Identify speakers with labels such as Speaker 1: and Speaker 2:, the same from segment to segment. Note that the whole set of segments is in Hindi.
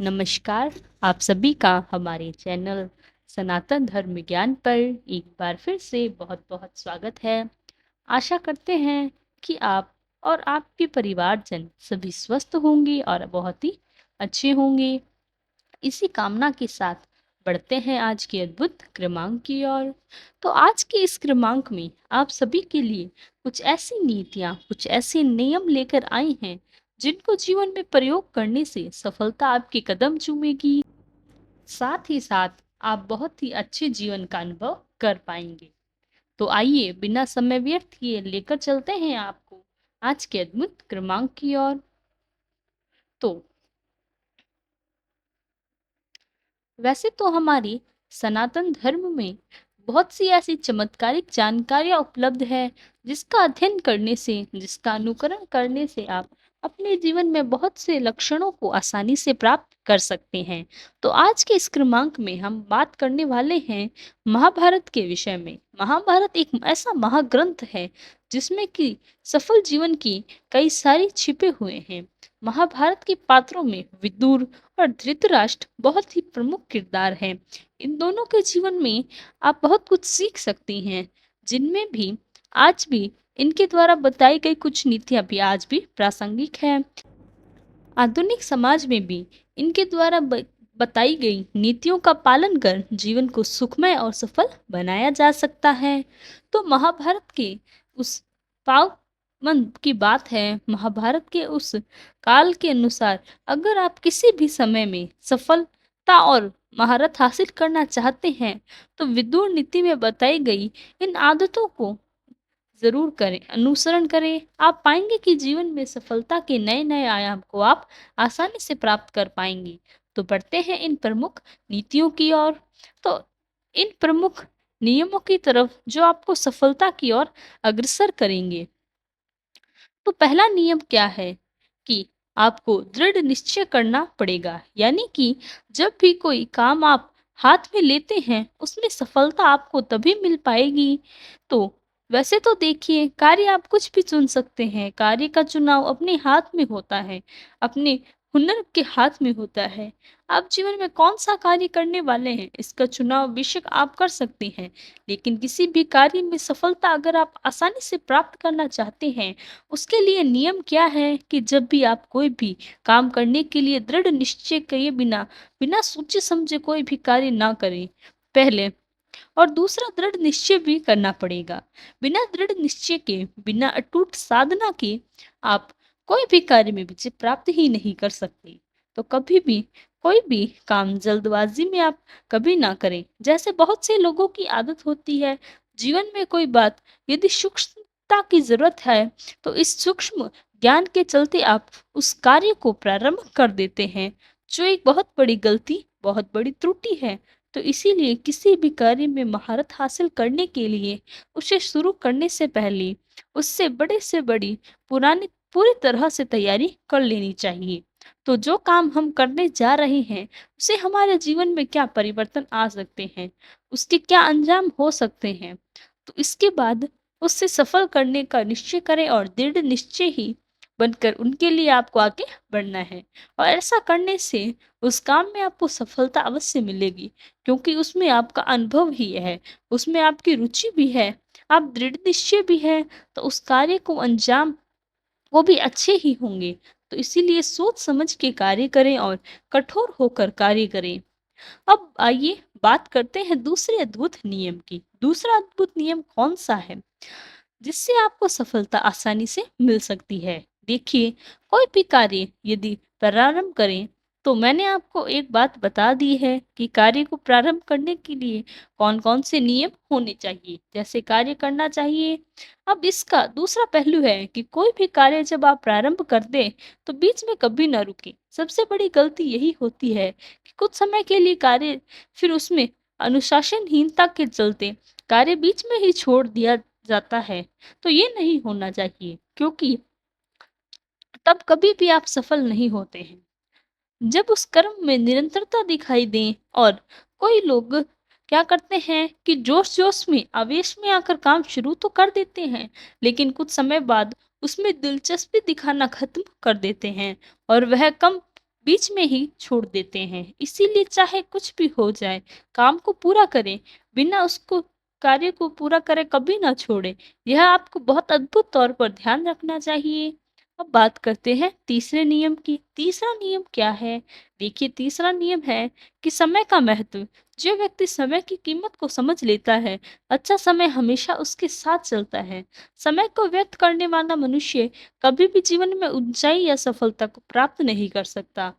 Speaker 1: नमस्कार। आप सभी का हमारे चैनल सनातन धर्म ज्ञान पर एक बार फिर से बहुत बहुत स्वागत है। आशा करते हैं कि आप और आपके परिवारजन सभी स्वस्थ होंगे और बहुत ही अच्छे होंगे। इसी कामना के साथ बढ़ते हैं आज के अद्भुत क्रमांक की ओर। तो आज के इस क्रमांक में आप सभी के लिए कुछ ऐसी नीतियाँ, कुछ ऐसे नियम लेकर आई हैं जिनको जीवन में प्रयोग करने से सफलता आपके कदम चूमेगी। साथ ही साथ आप बहुत ही अच्छे जीवन का अनुभव कर पाएंगे। तो आइए बिना समय व्यर्थ किए लेकर चलते हैं आपको आज के अद्भुत क्रमांक की ओर। तो वैसे तो हमारी सनातन धर्म में बहुत सी ऐसी चमत्कारिक जानकारियाँ उपलब्ध है जिसका अध्ययन करने से, जिसका अनुकरण करने से आप अपने जीवन में बहुत से लक्षणों को आसानी से प्राप्त कर सकते हैं। तो आज के इस क्रमांक में हम बात करने वाले हैं महाभारत के विषय में। महाभारत एक ऐसा महाग्रंथ है जिसमें कि सफल जीवन की कई सारी छिपे हुए हैं। महाभारत के पात्रों में विदुर और धृतराष्ट्र बहुत ही प्रमुख किरदार हैं। इन दोनों के जीवन में आप बहुत कुछ सीख सकती हैं, जिनमें भी आज भी इनके द्वारा बताई गई कुछ नीतियां भी आज भी प्रासंगिक हैं। आधुनिक समाज में भी इनके द्वारा बताई गई नीतियों का पालन कर जीवन को सुखमय और सफल बनाया जा सकता है। तो महाभारत के उस पावन की बात है, महाभारत के उस काल के अनुसार अगर आप किसी भी समय में सफलता और महारत हासिल करना चाहते हैं तो विदुर नीति में बताई गई इन आदतों को ज़रूर करें, अनुसरण करें। आप पाएँगे कि जीवन में सफलता के नए-नए आयाम को आप आसानी से प्राप्त कर पाएँगे। तो बढ़ते हैं इन प्रमुख नीतियों की ओर। तो इन प्रमुख नियमों की तरफ जो आपको सफलता की ओर अग्रसर करेंगे। तो पहला नियम क्या है कि आपको दृढ़ निश्चय करना पड़ेगा। यानी कि जब भी कोई काम आप हाथ में लेते हैं, उसमें सफलता आपको तभी मिल पाएगी। तो वैसे तो देखिए, कार्य आप कुछ भी चुन सकते हैं, कार्य का चुनाव अपने हाथ में होता है, अपने हुनर के हाथ में होता है। आप जीवन में कौन-सा कार्य करने वाले हैं, इसका चुनाव बेशक आप कर सकते हैं। लेकिन किसी भी कार्य में सफलता अगर आप आसानी से प्राप्त करना चाहते हैं, उसके लिए नियम क्या है कि जब भी आप कोई भी काम करने के लिए दृढ़ निश्चय किए बिना, बिना सोचे समझे कोई भी कार्य ना करें, पहले। और दूसरा दृढ़ निश्चय भी करना पड़ेगा। बिना दृढ़ निश्चय के, बिना अटूट साधना के आप कोई भी कार्य में विजय प्राप्त ही नहीं कर सकते। तो कभी भी कोई भी काम जल्दबाजी में आप कभी ना करें। जैसे बहुत से लोगों की आदत होती है, जीवन में कोई बात यदि सूक्ष्मता की ज़रूरत है, तो इस सूक्ष्म ज्ञान के चलते आप उस कार्य को प्रारंभ कर देते हैं, जो एक बहुत बड़ी गलती, बहुत बड़ी त्रुटि है। तो इसीलिए किसी भी कार्य में महारत हासिल करने के लिए उसे शुरू करने से पहले उससे बड़े से बड़ी पुरानी पूरी तरह से तैयारी कर लेनी चाहिए। तो जो काम हम करने जा रहे हैं, उससे हमारे जीवन में क्या परिवर्तन आ सकते हैं, उसके क्या अंजाम हो सकते हैं। तो इसके बाद उससे सफल करने का निश्चय करें और दृढ़ निश्चय ही बनकर उनके लिए आपको आगे बढ़ना है। और ऐसा करने से उस काम में आपको सफलता अवश्य मिलेगी, क्योंकि उसमें आपका अनुभव ही है, उसमें आपकी रुचि भी है, आप दृढ़ निश्चय भी है, तो उस कार्य को अंजाम वो भी अच्छे ही होंगे। तो इसीलिए सोच समझ के कार्य करें और कठोर होकर कार्य करें। अब आइए बात करते हैं दूसरे अद्भुत नियम की। दूसरा अद्भुत नियम कौन-सा है, जिससे आपको सफलता आसानी से मिल सकती है? देखिए, कोई भी कार्य यदि प्रारंभ करें, तो मैंने आपको एक बात बता दी है कि कार्य को प्रारंभ करने के लिए कौन-कौन से नियम होने चाहिए, कैसे कार्य करना चाहिए। अब इसका दूसरा पहलू है कि कोई भी कार्य जब आप प्रारंभ कर दें, तो बीच में कभी ना रुकें। सबसे बड़ी गलती यही होती है कि कुछ समय के लिए कार्य, फिर उसमें अनुशासनहीनता के चलते कार्य बीच में ही छोड़ दिया जाता है। तो ये नहीं होना चाहिए, क्योंकि तब कभी भी आप सफल नहीं होते हैं। जब उस कर्म में निरंतरता दिखाई दे, और कोई लोग क्या करते हैं कि जोश-जोश में, आवेश में आकर काम शुरू तो कर देते हैं, लेकिन कुछ समय बाद उसमें दिलचस्पी दिखाना खत्म कर देते हैं और वह कम बीच में ही छोड़ देते हैं। इसीलिए चाहे कुछ भी हो जाए, काम को पूरा करें, बिना उसको कार्य को पूरा करे कभी ना छोड़ें। यह आपको बहुत अद्भुत तौर पर ध्यान रखना चाहिए। अब बात करते हैं तीसरे नियम की। तीसरा नियम क्या है? देखिए, तीसरा नियम है कि समय का महत्व। जो व्यक्ति समय की कीमत को समझ लेता है, अच्छा समय हमेशा उसके साथ चलता है। समय को व्यर्थ करने वाला मनुष्य कभी भी जीवन में ऊंचाई या सफलता को प्राप्त नहीं कर सकता।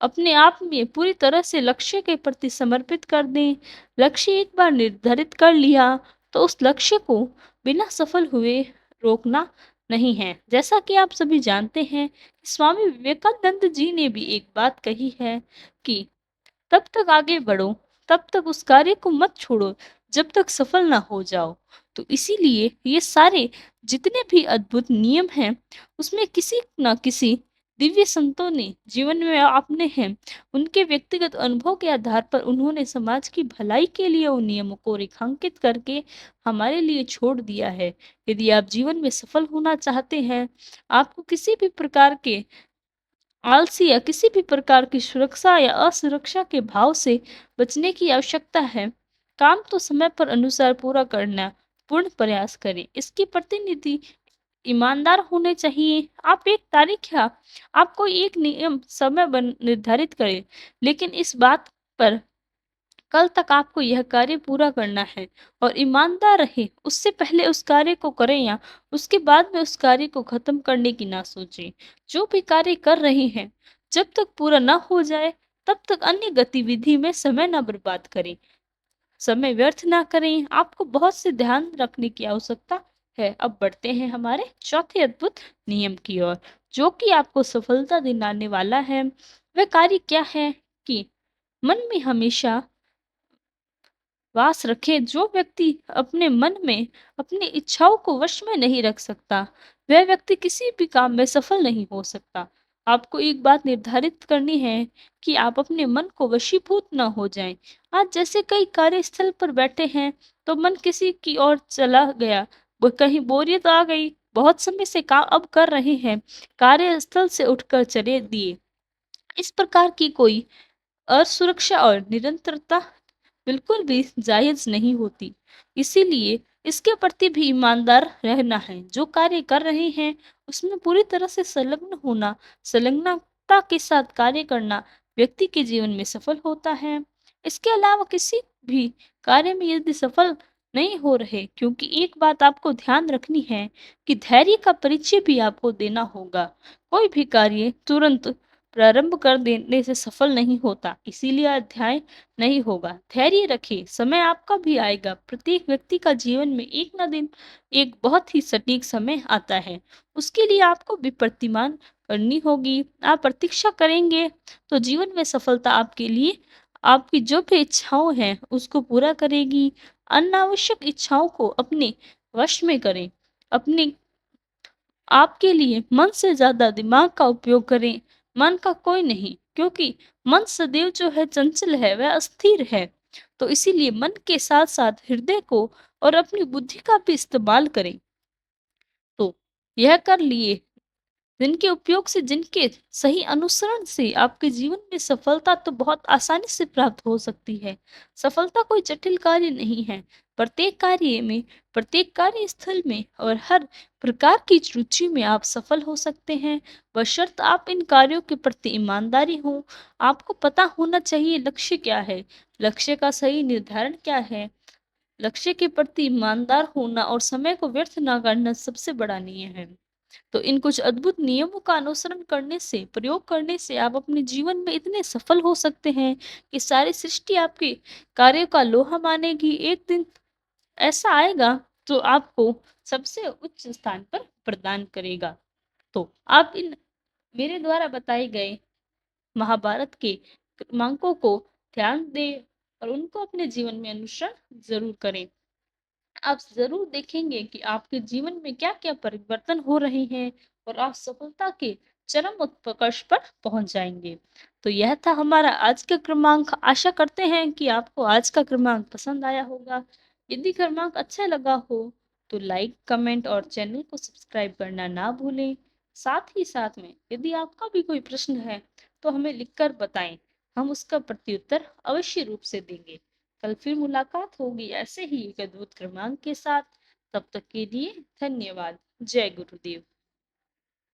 Speaker 1: अपने आप में पूरी तरह से लक्ष्य के प्रति समर्पित कर दें। लक्ष्य एक बार निर्धारित कर लिया तो उस लक्ष्य को बिना सफल हुए रोकना नहीं है। जैसा कि आप सभी जानते हैं, स्वामी विवेकानंद जी ने भी एक बात कही है कि तब तक आगे बढ़ो, तब तक उस कार्य को मत छोड़ो जब तक सफल ना हो जाओ। तो इसीलिए ये सारे जितने भी अद्भुत नियम हैं, उसमें किसी न किसी दिव्य संतों ने जीवन में आपने हैं, उनके व्यक्तिगत अनुभव के आधार पर उन्होंने समाज की भलाई के लिए उन नियमों को रेखांकित करके हमारे लिए छोड़ दिया है। यदि आप जीवन में सफल होना चाहते हैं, आपको किसी भी प्रकार के आलसी या किसी भी प्रकार की सुरक्षा या असुरक्षा के भाव से बचने की आवश्यकता है। काम तो समय पर अनुसार पूरा करना पूर्ण प्रयास करें। इसकी प्रतिनिधि ईमानदार होने चाहिए। आप एक तारीख या आप कोई एक नियम समय निर्धारित करें, लेकिन इस बात पर कल तक आपको यह कार्य पूरा करना है और ईमानदार रहें। उससे पहले उस कार्य को करें या उसके बाद में उस कार्य को खत्म करने की ना सोचें। जो भी कार्य कर रहे हैं, जब तक पूरा ना हो जाए, तब तक अन्य गतिविधि में समय ना बर्बाद करें। समय व्यर्थ ना करें। आपको बहुत से ध्यान रखने की आवश्यकता है। अब बढ़ते हैं हमारे चौथे अद्भुत नियम की ओर, जो कि आपको सफलता दिलाने वाला है। वह कार्य क्या है कि मन में हमेशा वास रखे। जो व्यक्ति अपने मन में अपनी इच्छाओं को वश में नहीं रख सकता, वह व्यक्ति किसी भी काम में सफल नहीं हो सकता। आपको एक बात निर्धारित करनी है कि आप अपने मन को वशीभूत न हो जाएं। आज जैसे कई कार्यस्थल पर बैठे हैं तो मन किसी की ओर चला गया, कहीं बोरियत आ गई, बहुत समय से काम अब कर रहे हैं, कार्यस्थल से उठकर चले दिए। इस प्रकार की कोई असुरक्षा और निरंतरता बिल्कुल भी जायज़ नहीं होती। इसीलिए इसके प्रति भी ईमानदार रहना है। जो कार्य कर रहे हैं, उसमें पूरी तरह से संलग्न होना, संलग्नता के साथ कार्य करना व्यक्ति के जीवन में सफल होता है। इसके अलावा किसी भी कार्य में यदि सफल नहीं हो रहे, क्योंकि एक बात आपको ध्यान रखनी है कि धैर्य का परिचय भी आपको देना होगा। कोई भी कार्य तुरंत प्रारंभ कर देने से सफल नहीं होता, इसीलिए अध्याय नहीं होगा। धैर्य रखिए, समय आपका भी आएगा। प्रत्येक व्यक्ति का जीवन में एक ना दिन एक बहुत ही सटीक समय आता है। उसके लिए आपको भी प्रतिमान करनी होगी। आप प्रतीक्षा करेंगे तो जीवन में सफलता आपके लिए आपकी जो भी इच्छाओं हैं उसको पूरा करेगी। अनावश्यक इच्छाओं को अपने वश में करें। अपने आपके लिए मन से ज़्यादा दिमाग का उपयोग करें, मन का कोई नहीं, क्योंकि मन सदैव जो है चंचल है, वह अस्थिर है। तो इसीलिए मन के साथ-साथ हृदय को और अपनी बुद्धि का भी इस्तेमाल करें। तो यह कर लिए जिनके उपयोग से, जिनके सही अनुसरण से आपके जीवन में सफलता तो बहुत आसानी से प्राप्त हो सकती है। सफलता कोई जटिल कार्य नहीं है। प्रत्येक कार्य में, प्रत्येक कार्यस्थल में और हर प्रकार की रुचि में आप सफल हो सकते हैं, बशर्ते आप इन कार्यों के प्रति ईमानदारी हो। आपको पता होना चाहिए लक्ष्य क्या है, लक्ष्य का सही निर्धारण क्या है। लक्ष्य के प्रति ईमानदार होना और समय को व्यर्थ ना करना सबसे बड़ा नियम है। तो इन कुछ अद्भुत नियमों का अनुसरण करने से, प्रयोग करने से आप अपने जीवन में इतने सफल हो सकते हैं कि सारी सृष्टि आपके कार्यों का लोहा मानेगी। एक दिन ऐसा आएगा जो आपको सबसे उच्च स्थान पर प्रदान करेगा। तो आप इन मेरे द्वारा बताए गए महाभारत के क्रमांकों को ध्यान दें और उनको अपने जीवन में अनुसरण ज़रूर करें। आप ज़रूर देखेंगे कि आपके जीवन में क्या-क्या परिवर्तन हो रहे हैं और आप सफलता के चरम उत्कर्ष पर पहुंच जाएंगे। तो यह था हमारा आज का क्रमांक। आशा करते हैं कि आपको आज का क्रमांक पसंद आया होगा। यदि क्रमांक अच्छा लगा हो तो लाइक, कमेंट और चैनल को सब्सक्राइब करना ना भूलें। साथ ही साथ में यदि आपका भी कोई प्रश्न है तो हमें लिखकर बताएं, हम उसका प्रत्युत्तर अवश्य रूप से देंगे। कल फिर मुलाकात होगी ऐसे ही एक अद्भुत क्रमांक के साथ। तब तक के लिए धन्यवाद। जय गुरुदेव।